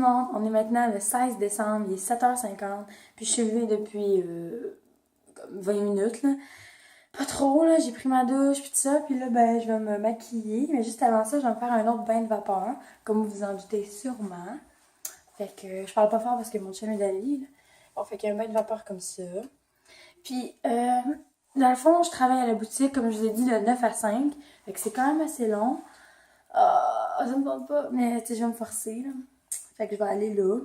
le monde, on est maintenant le 16 décembre, il est 7h50, puis je suis levée depuis comme 20 minutes, là. Pas trop, là, j'ai pris ma douche, puis tout ça, puis là, ben, je vais me maquiller, mais juste avant ça, je vais me faire un autre bain de vapeur, comme vous vous en doutez sûrement. Fait que je parle pas fort parce que mon chien est d'aller, là. Bon, fait qu'il y a un bain de vapeur comme ça. Puis, dans le fond, je travaille à la boutique, comme je vous ai dit, de 9 à 5, fait que c'est quand même assez long. Ça me tente pas, mais tu sais, je vais me forcer, là. Fait que je vais aller là.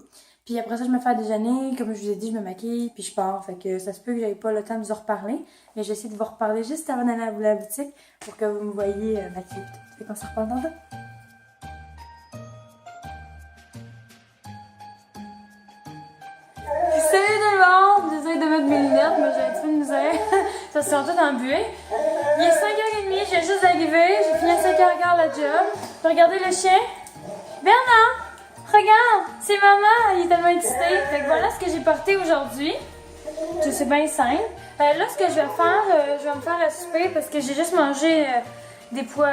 Puis après ça, je me fais à déjeuner. Comme je vous ai dit, je me maquille, puis je pars. Fait que ça se peut que j'aille pas le temps de vous en reparler. Mais j'essaie de vous reparler juste avant d'aller à la boutique pour que vous me voyez maquiller. Fait qu'on se reparle tantôt. Salut tout le monde! J'essaie de mettre mes lunettes, mais j'ai un petit peu de misère. Ça se sent tout embué. Il est 5h30, je viens juste d'arriver. J'ai fini à 5h15 la job. Regardez le chien. Bernard! Regarde, c'est maman, il est tellement excité. Fait que voilà ce que j'ai porté aujourd'hui. C'est bien simple. Là, ce que je vais faire, je vais me faire à souper parce que j'ai juste mangé des pois,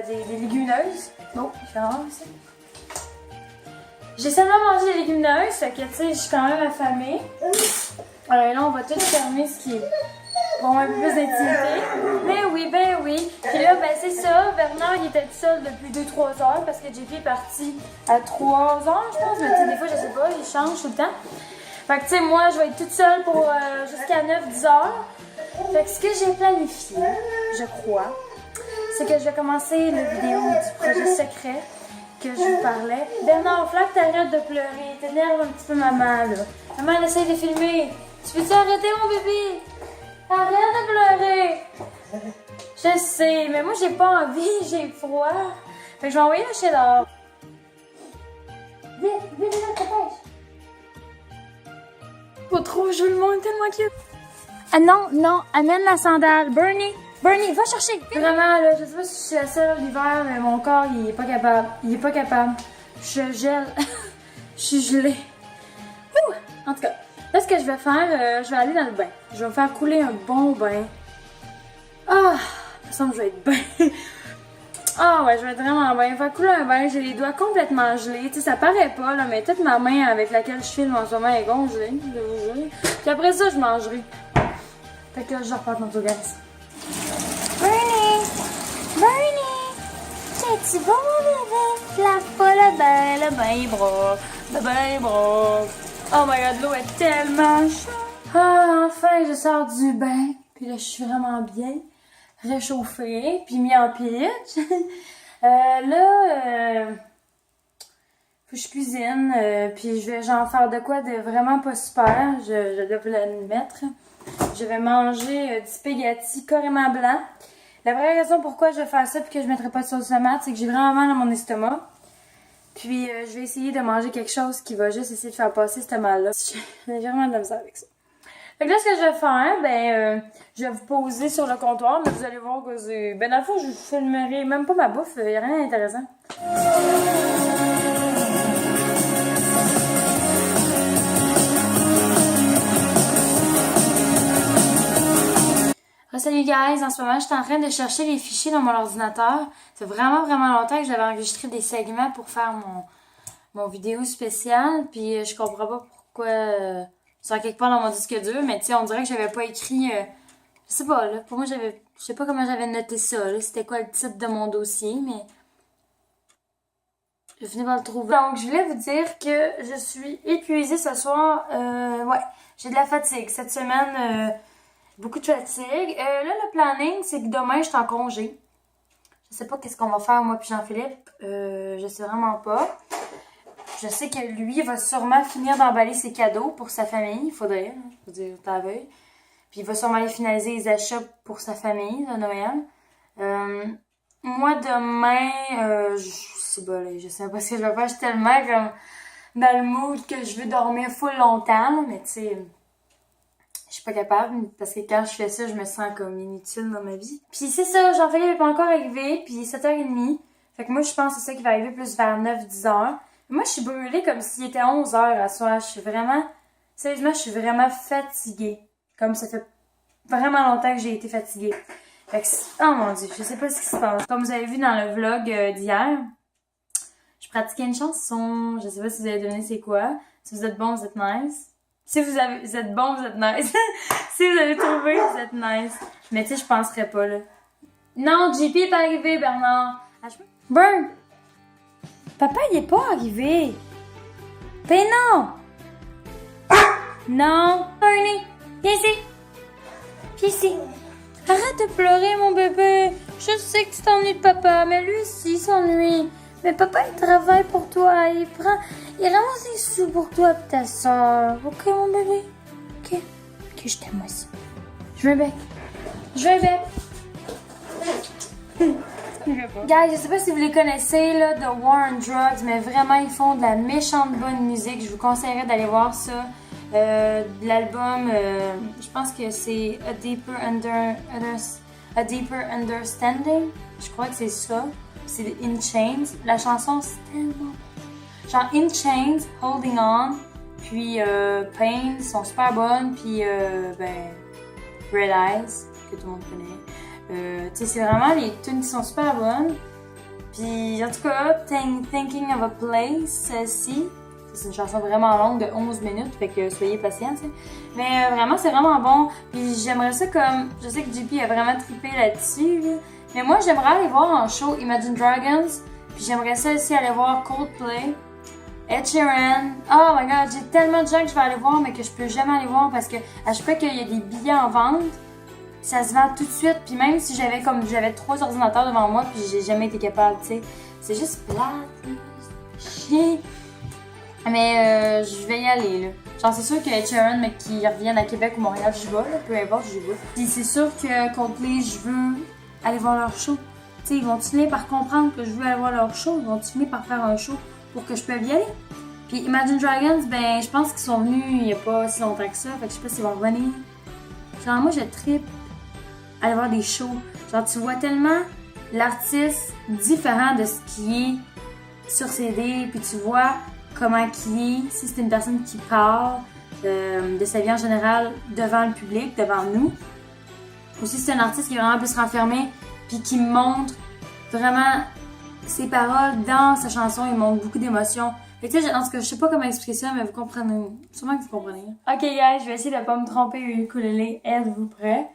des légumineuses. Bon, je vais voir aussi. J'ai seulement mangé des légumineuses, fait que tu sais, je suis quand même affamée. Là, on va tout fermer ce qui est pour un peu plus d'intimité. Ben oui. Puis là, ben c'est ça. Bernard, il était tout seul depuis 2-3 heures parce que JP est parti à 3 heures, je pense. Mais tu sais, des fois, je sais pas, il change tout le temps. Fait que tu sais, moi, je vais être toute seule pour jusqu'à 9-10 heures. Fait que ce que j'ai planifié, je crois, c'est que je vais commencer la vidéo du projet secret que je vous parlais. Bernard, il faut que t'arrêtes de pleurer. T'énerves un petit peu maman, là. Maman, elle essaie de filmer. Tu peux-tu arrêter, mon bébé? Arrête de pleurer! Je sais, mais moi j'ai pas envie, j'ai froid. Fait que je vais envoyer le chien dehors. Vite, dépêche! Pas trop, je le monde tellement cute. Ah non, amène la sandale. Bernie, va chercher. Vraiment, là, je sais pas si je suis la seule l'hiver, mais mon corps, il est pas capable. Je gèle. Je suis gelée. Ouh! En tout cas. Là, ce que je vais faire, je vais aller dans le bain. Je vais me faire couler un bon bain. Ah, il me semble que je vais être bien. Ah ouais, je vais être vraiment bien. Faire couler un bain, j'ai les doigts complètement gelés. Tu sais, ça paraît pas, là, mais toute ma main avec laquelle je filme en ce moment est gonflée, je vous jure. Puis après ça, je mangerai. Fait que là, je repars tantôt, guys. Bernie! T'es-tu bon, bébé? Lave pas le bain est bras. Oh my god, l'eau est tellement chaude. Ah, enfin, je sors du bain. Puis là, je suis vraiment bien réchauffée, puis mis en pitch. Faut que je cuisine, puis je vais genre faire de quoi de vraiment pas super. Je dois vous l'admettre. Je vais manger du spaghetti carrément blanc. La vraie raison pourquoi je vais faire ça puis que je mettrai pas de sauce tomate, c'est que j'ai vraiment mal dans mon estomac. Puis je vais essayer de manger quelque chose qui va juste essayer de faire passer ce mal-là. J'ai vraiment de la misère avec ça. Fait que là, ce que je vais faire, je vais vous poser sur le comptoir, mais vous allez voir que c'est... Ben dans le fond, je vous filmerai même pas ma bouffe, il n'y a rien d'intéressant. Salut guys, en ce moment je suis en train de chercher les fichiers dans mon ordinateur. C'est vraiment longtemps que j'avais enregistré des segments pour faire mon vidéo spéciale. Puis je comprends pas pourquoi c'est quelque part dans mon disque dur, mais tu sais, on dirait que j'avais pas écrit... je sais pas, là, pour moi je sais pas comment j'avais noté ça, là, c'était quoi le titre de mon dossier, mais... Je finis par le trouver. Donc je voulais vous dire que je suis épuisée ce soir. Ouais, j'ai de la fatigue cette semaine... Beaucoup de fatigue. Là, le planning, c'est que demain, je suis en congé. Je sais pas qu'est-ce qu'on va faire, moi puis Jean-Philippe. Je sais vraiment pas. Je sais que lui va sûrement finir d'emballer ses cadeaux pour sa famille. Il faudrait, je veux dire, t'as vu. Puis il va sûrement aller finaliser les achats pour sa famille de Noël. Moi, demain, je sais pas, là, je sais pas ce que je vais faire. Je suis tellement comme dans le mood que je veux dormir full longtemps, là, mais tu sais... Je suis pas capable parce que quand je fais ça, je me sens comme inutile dans ma vie. Puis c'est ça, Jean-Philippe n'est pas encore arrivé, puis il est 7h30. Fait que moi, je pense que c'est ça qui va arriver plus vers 9-10 heures. Moi, je suis brûlée comme s'il était 11 heures à soir. Je suis vraiment... Sérieusement, je suis vraiment fatiguée. Comme ça fait vraiment longtemps que j'ai été fatiguée. Fait que... Oh mon Dieu, je sais pas ce qui se passe. Comme vous avez vu dans le vlog d'hier, je pratiquais une chanson. Je sais pas si vous avez deviné c'est quoi. Si vous êtes bon, vous êtes nice. Si vous êtes bon, vous êtes nice. Si vous avez trouvé, vous êtes nice. Mais tu sais, je penserais pas, là. Non, JP est arrivé, Bernard. Burn! Papa, il est pas arrivé. Ben non! Non! Bernie, viens ici. Viens ici. Arrête de pleurer, mon bébé. Je sais que tu t'ennuies de papa, mais lui aussi s'ennuie. Mais papa, il travaille pour toi. Il ramasse des sous pour toi et ta soeur. Ok, mon bébé? Ok. Ok, je t'aime aussi. Je vais bec. Je vais bec. Guys, je sais pas si vous les connaissez, là, The War on Drugs, mais vraiment, ils font de la méchante bonne musique. Je vous conseillerais d'aller voir ça. L'album, je pense que c'est A Deeper Understanding. Je crois que c'est ça. C'est In Chains. La chanson, c'est tellement... Genre In Chains, Holding On, puis Pain sont super bonnes, puis Red Eyes, que tout le monde connaît. Tu sais, c'est vraiment les tunes qui sont super bonnes. Puis en tout cas, Thinking of a Place, celle-ci, c'est une chanson vraiment longue de 11 minutes, fait que soyez patients, tu sais. Mais vraiment, c'est vraiment bon. Puis j'aimerais ça comme... Je sais que JP a vraiment trippé là-dessus, là. Mais moi, j'aimerais aller voir en show Imagine Dragons. Puis j'aimerais ça aussi aller voir Coldplay, Ed Sheeran. Oh my god, j'ai tellement de gens que je vais aller voir, mais que je peux jamais aller voir parce que à chaque fois qu'il y a des billets en vente, ça se vend tout de suite. Puis même si j'avais 3 ordinateurs devant moi, puis j'ai jamais été capable, tu sais. C'est juste plate, chier. Mais je vais y aller, là. Genre, c'est sûr que Ed Sheeran, mais qu'ils reviennent à Québec ou Montréal, j'y vais, là. Peu importe, j'y vais. Puis c'est sûr que Coldplay, je veux aller voir leur show. Tu sais, ils vont finir par comprendre que je veux aller voir leur show. Ils vont finir par faire un show pour que je puisse y aller. Puis Imagine Dragons, ben, je pense qu'ils sont venus il y a pas si longtemps que ça. Fait que je sais pas s'ils vont revenir. Genre, moi, je trippe aller voir des shows. Genre, tu vois tellement l'artiste différent de ce qui est sur CD, puis tu vois comment qui est, si c'est une personne qui parle de sa vie en général devant le public, devant nous. Ou si c'est un artiste qui est vraiment plus renfermé, puis qui montre vraiment ses paroles dans sa chanson, il montre beaucoup d'émotions. Fait que tu sais, en tout cas, je sais pas comment expliquer ça, mais vous comprenez. Sûrement que vous comprenez. Ok, guys, je vais essayer de pas me tromper au ukulélé. Êtes-vous prêts?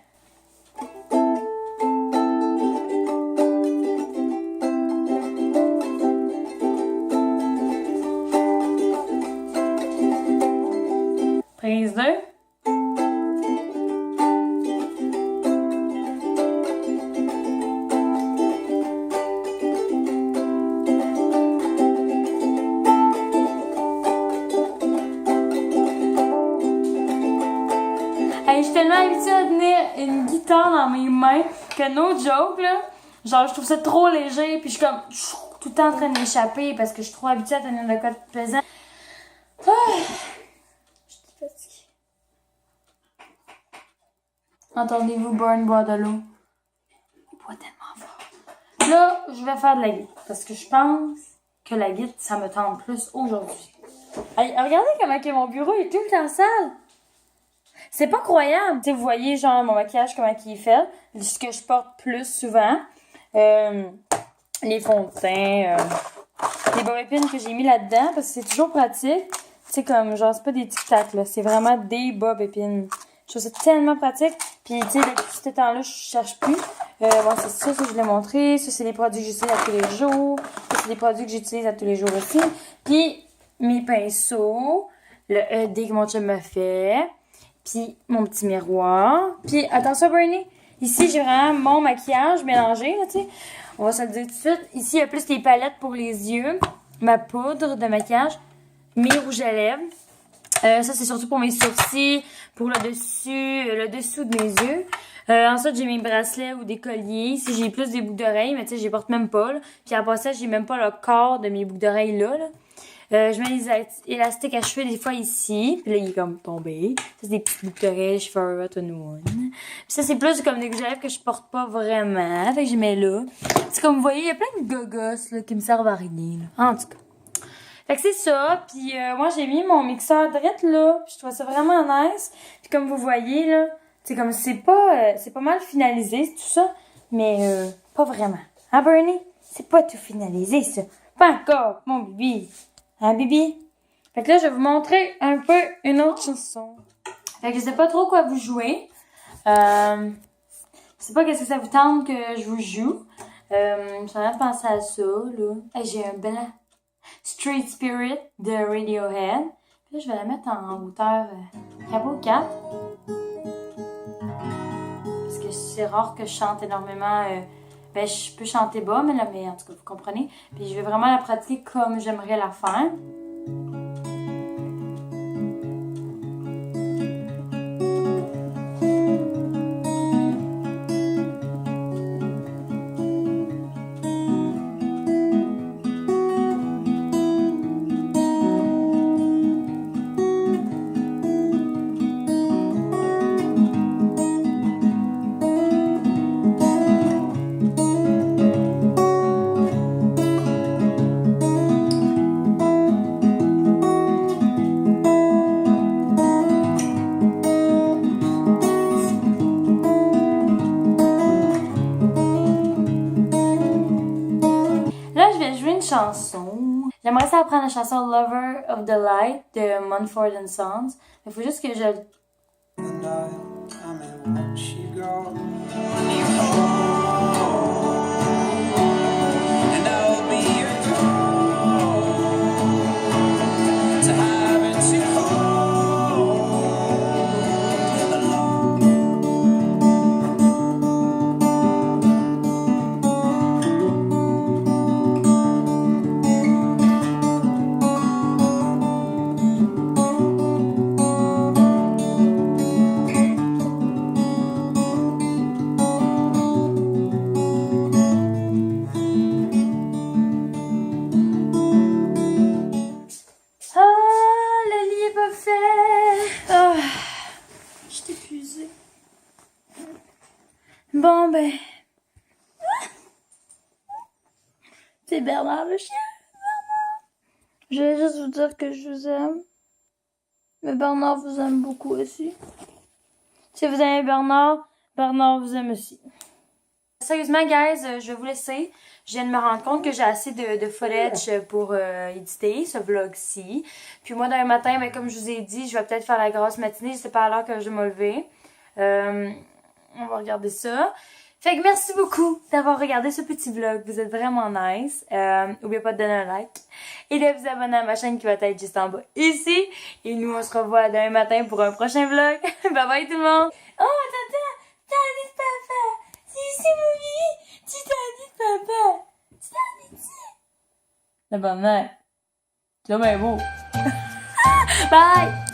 Prise 2. Hey, je suis tellement habituée à tenir une guitare dans mes mains que no joke, là. Genre, je trouve ça trop léger, puis je suis comme tout le temps en train de m'échapper parce que je suis trop habituée à tenir le code pesant. Ah. Entendez-vous Burn boire de l'eau? Il boit tellement fort. Là, je vais faire de la guitare parce que je pense que la guitare, ça me tente plus aujourd'hui. Hey, regardez comment que mon bureau est tout le temps sale. C'est pas croyable. Tu sais, vous voyez, genre, mon maquillage, comment il est fait. Ce que je porte plus souvent. Les fonds de teint. Les bob épines que j'ai mis là-dedans parce que c'est toujours pratique. Tu sais, comme, genre, c'est pas des tic-tac, là. C'est vraiment des bob épines. Je trouve ça tellement pratique. Puis, tu sais, depuis ce temps-là, je cherche plus. Bon, c'est ça, je l'ai montré. Ça, c'est des produits que j'utilise à tous les jours. Ça, c'est des produits que j'utilise à tous les jours aussi. Puis, mes pinceaux. Le ED que mon chum m'a fait. Puis, mon petit miroir. Puis, attention, Bernie. Ici, j'ai vraiment mon maquillage mélangé, là, tu sais. On va se le dire tout de suite. Ici, il y a plus les palettes pour les yeux. Ma poudre de maquillage. Mes rouges à lèvres. Ça, c'est surtout pour mes sourcils, pour le dessous de mes yeux. Ensuite, j'ai mes bracelets ou des colliers. Ici, j'ai plus des boucles d'oreilles, mais tu sais, je les porte même pas, là. Puis en passant, j'ai même pas le corps de mes boucles d'oreilles là. Je mets les élastiques à cheveux des fois ici. Puis là, il est comme tombé. Ça, c'est des petites boucles d'oreilles, je fais un one. Puis ça, c'est plus comme des boucles d'oreilles que je porte pas vraiment. Fait que je mets là. C'est comme vous voyez, il y a plein de gogos là, qui me servent à rien, là. En tout cas. Fait que c'est ça, puis moi j'ai mis mon mixeur direct là, puis je trouve ça vraiment nice. Puis comme vous voyez là, c'est comme c'est pas mal finalisé tout ça, mais pas vraiment. Hein Bernie? C'est pas tout finalisé ça. Pas encore, mon bibi. Hein, bibi? Fait que là, je vais vous montrer un peu une autre chanson. Fait que je sais pas trop quoi vous jouer. Je sais pas qu'est-ce que ça vous tente que je vous joue. Je suis en train de penser à ça, là. Hey, j'ai un bel Street Spirit de Radiohead. Puis là, je vais la mettre en hauteur cabot 4. Parce que c'est rare que je chante énormément. Ben, je peux chanter bas, mais là, mais en tout cas, vous comprenez. Puis je vais vraiment la pratiquer comme j'aimerais la faire. Là, je vais jouer une chanson. J'aimerais ça apprendre la chanson Lover of the Light de Mumford & Sons. Il faut juste que je... Ah, le lit est pas fait. Ah, je suis épuisée. Bon, ben... C'est Bernard le chien. Bernard. Je vais juste vous dire que je vous aime. Mais Bernard vous aime beaucoup aussi. Si vous aimez Bernard, Bernard vous aime aussi. Sérieusement, guys, je vais vous laisser. Je viens de me rendre compte que j'ai assez de footage pour éditer ce vlog-ci. Puis moi, demain matin, ben, comme je vous ai dit, je vais peut-être faire la grosse matinée. Je sais pas à l'heure que je vais me lever. On va regarder ça. Fait que merci beaucoup d'avoir regardé ce petit vlog. Vous êtes vraiment nice. N'oubliez pas de donner un like. Et de vous abonner à ma chaîne qui va être juste en bas ici. Et nous, on se revoit demain matin pour un prochain vlog. Bye bye tout le monde. Oh, attends, t'as dit papa. C'est mon lit. Tu t'as dit papa. Tu t'as dit. La bonne mère. Tu l'as bien beau. Bye.